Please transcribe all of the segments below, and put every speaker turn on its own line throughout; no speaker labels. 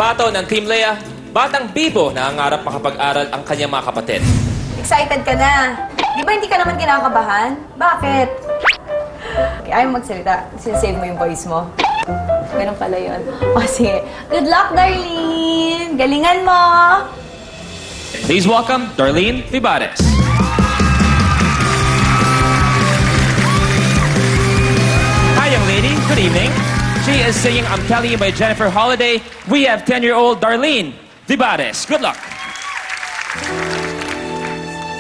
pambato ng Team Lea, batang bibo na angarap makapag-aral ang kanyang mga kapatid.
Excited ka na. Di ba hindi ka naman kinakabahan? Bakit? Ayaw magsalita. Sinasave mo yung voice mo. Ganun pala yun. O sige. Good luck, Darlene! Galingan mo!
Please welcome Darlene Vivares. Hi, young lady. Good evening. She is singing I'm Telling You by Jennifer Holliday. We have 10-year-old Darlene Vivares. Good luck.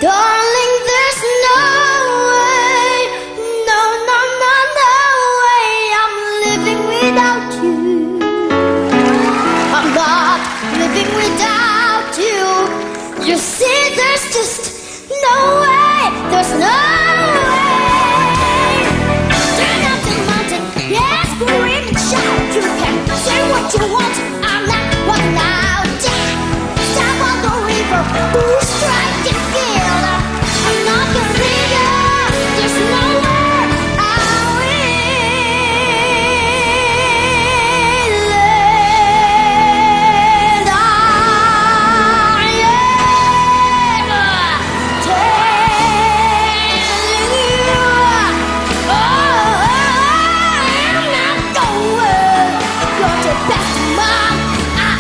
Darling, there's no way, no, no, no, no way I'm living without you. I'm not living without you. You see, there's just no way, there's no way. Turn up the mountain, yes, scream and shout. You can say what you want, I'm not one out. Stop on the river, who's strike and feel. I'm not your leader, there's nowhere I will land. I am telling you, oh, I'm not going. You're the best mom I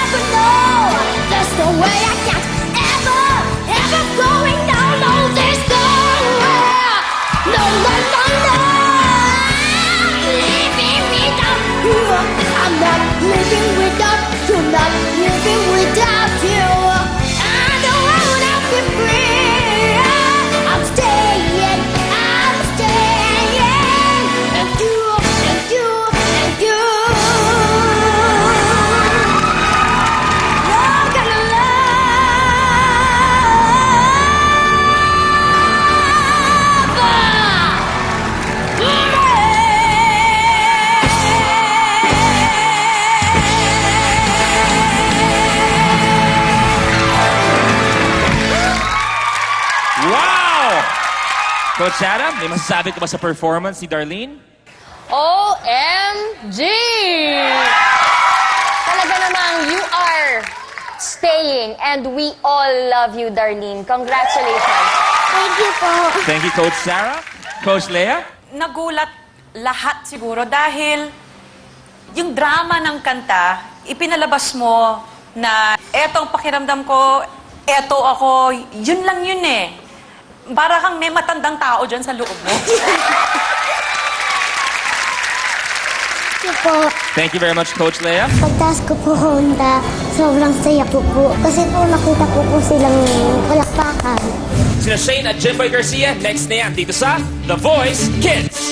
ever know. There's no way I can't ever going down. No, there's nowhere. No, no, no, no. I'm living without you. I'm not living without you. Not living without you. I don't wanna be free. I'm staying. I'm staying. And you, and you, and you. You're gonna
Wow! Coach Adam, may masasabi ka ba sa performance ni Darlene?
OMG! Talaga namang you are staying and we all love you, Darlene. Congratulations.
Thank you po.
Thank you, Coach Sarah. Coach Lea?
Nagulat lahat siguro dahil yung drama ng kanta, ipinalabas mo na etong pakiramdam ko, eto ako, yun lang yun eh. Para kang may matandang tao dyan sa loob mo.
Thank you po.
Thank you very much, Coach Lea.
Pagtaas ko po Honda, sobrang saya ko po. Kasi po nakita ko po silang palakpakan.
Sina Shane at Jimboy Garcia, next na yan dito sa The Voice Kids.